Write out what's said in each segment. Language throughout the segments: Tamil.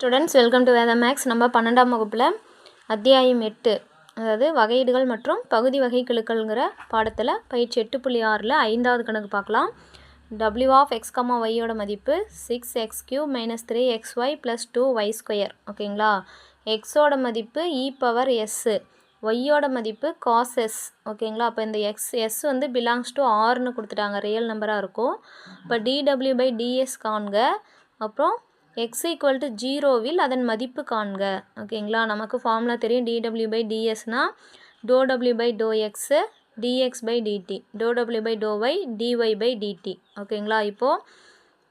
ஸ்டூடெண்ட்ஸ் வெல்கம் டு வேத மேக்ஸ். நம்ம 12ஆம் வகுப்பில் அத்தியாயம் 8 அதாவது வகையீடுகள் மற்றும் பகுதி வகைக்கெழுக்கள்ங்கிற பாடத்தில் பயிற்சி 8.6ல் 5வது கணக்கு பார்க்கலாம். w ஆஃப் x, yயோட மதிப்பு 6x³ - 3xy + 2y². ஓகேங்களா. எக்ஸோட மதிப்பு e⁻s, ஒய்யோட மதிப்பு cos s. ஓகேங்களா. அப்போ இந்த s வந்து பிலாங்ஸ் டு ஆர்னு கொடுத்துட்டாங்க, ரியல் நம்பராக இருக்கும். இப்போ dw/ds காண்க. அப்புறம் x = 0வில் அதன் மதிப்பு காண்க. ஓகேங்களா. நமக்கு ஃபார்முலா தெரியும். dw/dsனா ∂w/∂x dx/dt, ∂w/∂y dy/dt. ஓகேங்களா. இப்போது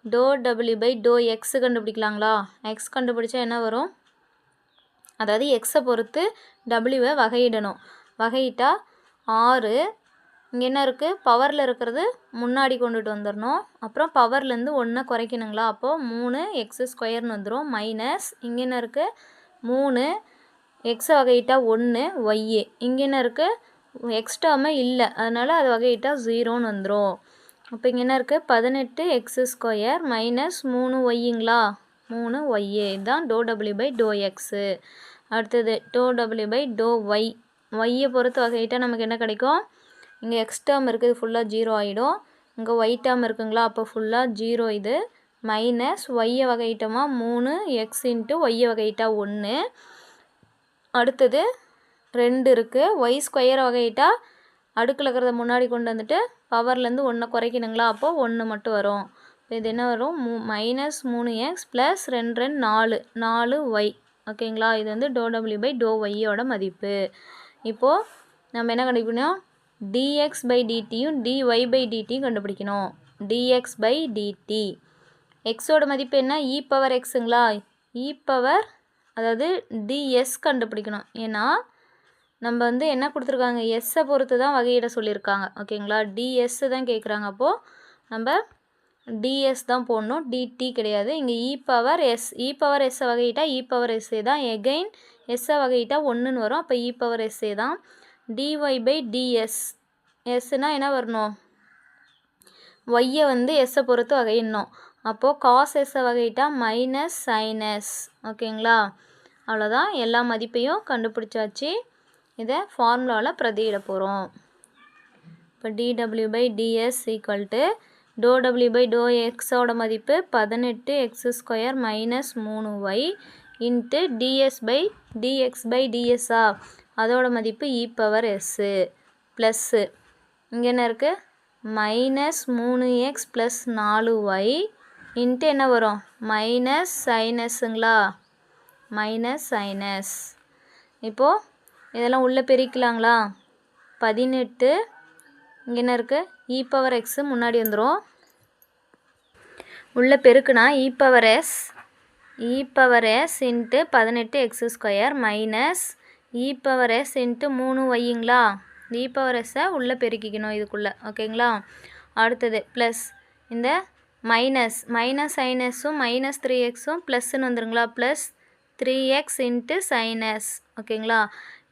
∂w/∂x கண்டுபிடிக்கலாங்களா. x கண்டுபிடிச்சா என்ன வரும், அதாவது எக்ஸை பொறுத்து டபிள்யூவை வகையிடணும். வகையிட்டால் 6, இங்கே என்ன இருக்குது, பவரில் இருக்கிறது முன்னாடி கொண்டுட்டு வந்துடணும். அப்புறம் பவர்லேருந்து 1 குறைக்கணுங்களா. அப்போது 3x² வந்துடும். மைனஸ் இங்கே என்ன இருக்குது, 3 எக்ஸை வகையிட்டால் 1 ஒய்ஏ. இங்கே என்ன இருக்குது, எக்ஸ்ட்ராமே இல்லை, அதனால் அது வகையிட்டால் 0ன்னு வந்துடும். அப்போ இங்கே என்ன இருக்குது, 18x² - 3 ஒய்யுங்களா, 3 ஒய்ஏ. இதுதான் ∂w/∂x. அடுத்தது ∂w/∂y. ஒய்யை பொறுத்து வகையிட்டால் நமக்கு என்ன கிடைக்கும், இங்கே எக்ஸ் டேர்ம் இருக்குது, ஃபுல்லாக 0 ஆகிடும். இங்கே ஒய் டேர்ம் இருக்குங்களா, அப்போ ஃபுல்லாக 0 இது. மைனஸ் ஒய்யை வகையிட்டோமா 3x × ஒய்யை வகையிட்டா 1. அடுத்தது 2 இருக்குது. y² வகையிட்டால் அடுக்கில் இருக்கிறத முன்னாடி கொண்டு வந்துட்டு பவர்லேருந்து 1 குறைக்கணுங்களா, அப்போது 1 மட்டும் வரும். இப்போ இது என்ன வரும், -3x + 2 4 4y. ஓகேங்களா. இது வந்து ∂w/∂yயோட மதிப்பு. இப்போது நம்ம என்ன கண்டுபிடிக்கணும், dx/dtயும் dy/dtயும் கண்டுபிடிக்கணும். dx/dt எக்ஸோட மதிப்பு என்ன, e⁻xங்களா, அதாவது ds கண்டுபிடிக்கணும். ஏன்னா நம்ம வந்து என்ன கொடுத்துருக்காங்க, எஸ்ஸை பொறுத்து தான் வகையிட சொல்லியிருக்காங்க. ஓகேங்களா. ds தான் கேட்குறாங்க. அப்போது நம்ம ds தான் போடணும், dt கிடையாது. இங்கே e⁻s வகையிட்டா e⁻sa தான். எகைன் எஸ்ஸை வகையிட்டா 1ன்னு வரும். அப்போ e⁻sa தான். dy/ds எஸ்னா என்ன வரணும், ஒய்யை வந்து எஸ்ஸை பொறுத்து வகையிடணும். அப்போது cos s வகையிட்டா -sin s. ஓகேங்களா. அவ்வளோதான், எல்லா மதிப்பையும் கண்டுபிடிச்சாச்சு. இதை ஃபார்முலாவில் பிரதியிட போகிறோம். இப்போ dw/ds = ∂w/∂xோட மதிப்பு 18x² - 3y × ds/dx/ds அதோட மதிப்பு e⁻s ப்ளஸ்ஸு இங்கே என்ன இருக்குது, -3x + 4y இன்ட்டு என்ன வரும், -sin sங்களா, -sin s. இப்போது இதெல்லாம் உள்ளே பெருக்கலாங்களா. 18 இங்கே என்ன இருக்குது, e⁻x முன்னாடி வந்துடும். உள்ளே பெருக்குனா e⁻s × 18x² - e⁻s × 3yங்களா. e⁻s உள்ளே பெருக்கிக்கணும் இதுக்குள்ளே. ஓகேங்களா. அடுத்தது ப்ளஸ் இந்த -sin s-ம் -3xம் ப்ளஸ்ன்னு வந்துருங்களா. Plus 3x × sin s. ஓகேங்களா.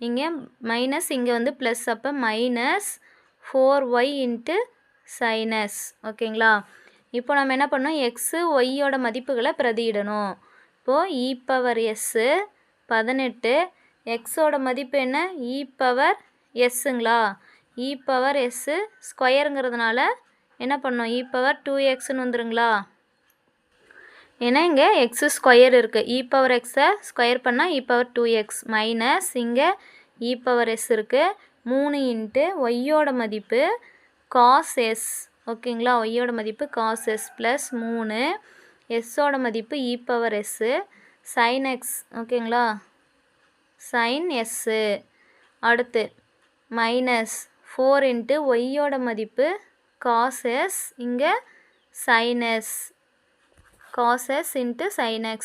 இங்கே மைனஸ், இங்கே வந்து ப்ளஸ், அப்போ -4y × sin s. ஓகேங்களா. இப்போ நம்ம என்ன பண்ணோம், எக்ஸு ஒய்யோட மதிப்புகளை பிரதியிடணும். இப்போது e⁻s 18, எக்ஸோட மதிப்பு என்ன, e⁻sங்களா. e⁻s²ங்கிறதுனால என்ன பண்ணோம், e⁻2xன்னு வந்துருங்களா. ஏன்னா இங்கே x² இருக்குது. e⁻x ஸ்கொயர் பண்ணால் e⁻2x மைனஸ் இங்கே e⁻s இருக்குது. 3 × ஒய்யோட மதிப்பு cos s. ஓகேங்களா. ஒய்யோட மதிப்பு cos s ப்ளஸ் 3 எஸ்ஸோட மதிப்பு e⁻s sin x. ஓகேங்களா. sin s. அடுத்து -4 × ஒய்யோட மதிப்பு cos s, இங்கே sin s, cos s × sin x.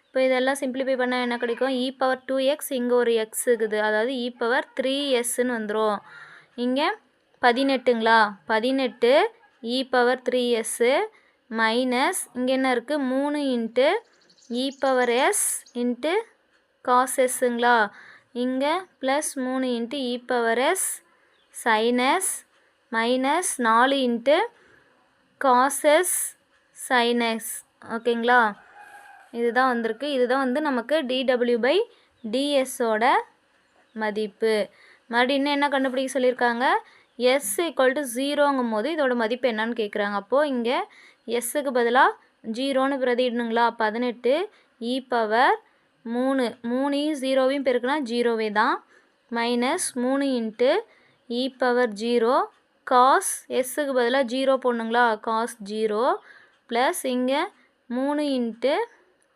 இப்போ இதெல்லாம் சிம்பிளிஃபை பண்ணால் என்ன கிடைக்கும், e⁻2x, இங்கே ஒரு x இருக்குது, அதாவது e⁻3sன்னு வந்துடும். இங்கே 18ங்களா, 18 e⁻3s மைனஸ் இங்கே என்ன இருக்குது, 3 × e⁻s × cos sங்களா. இங்கே plus 3 × e⁻s sin s minus 4 × cos s sin s. ஓகேங்களா. இதுதான் வந்திருக்கு. இதுதான் வந்து நமக்கு dw/dsோட மதிப்பு. மறுபடியும் இன்னும் என்ன கண்டுபிடிக்க சொல்லியிருக்காங்க, எஸ் ஈக்குவல் டு 0ங்கும் போது இதோட மதிப்பு என்னன்னு கேட்குறாங்க. அப்போது இங்கே எஸ்ஸுக்கு பதிலாக 0ன்னு பிரதிடணுங்களா. 18 e பவர் 3 3ஐயும் 0வையும் பெருக்குனா 0வே தான், minus 3 into e power 0 cos எஸ்ஸுக்கு பதிலாக 0 போடணுங்களா, காஸ் 0 ப்ளஸ் இங்கே 3 இன்ட்டு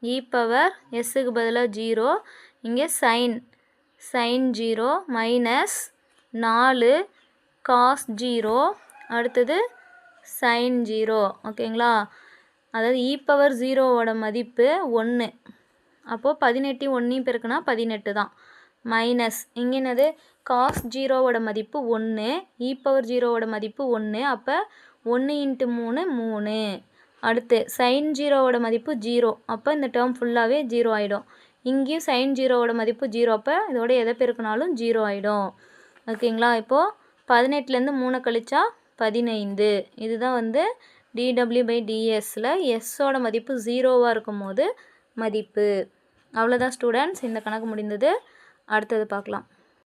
e பவர் எஸ்ஸுக்கு பதிலாக 0 இங்கே சைன் 0 மைனஸ் 4 காஸ் 0 அடுத்தது சைன் 0. ஓகேங்களா. அதாவது e பவர் 0வோட மதிப்பு 1. அப்போது 18 1 பெருக்குனா 18 தான், மைனஸ் இங்கே என்னது காஸ் 0வோட மதிப்பு 1, e பவர் 0வோட மதிப்பு 1. அப்போ 1 இன்ட்டு 3 3. அடுத்து சைன் 0வோட மதிப்பு 0. அப்போ இந்த டேர்ம் ஃபுல்லாகவே 0 ஆகிடும். இங்கேயும் சைன் 0வோட மதிப்பு 0. அப்போ இதோட எதை பெருக்கினாலும் 0 ஆகிடும். ஓகேங்களா. இப்போது 18லேருந்து 3 கழிச்சா 15. இதுதான் வந்து dw/dsல எஸ்ஸோட மதிப்பு 0வாக இருக்கும்போது மதிப்பு. அவ்வளோதான் ஸ்டூடெண்ட்ஸ், இந்த கணக்கு முடிந்தது. அடுத்தது பார்க்கலாம்.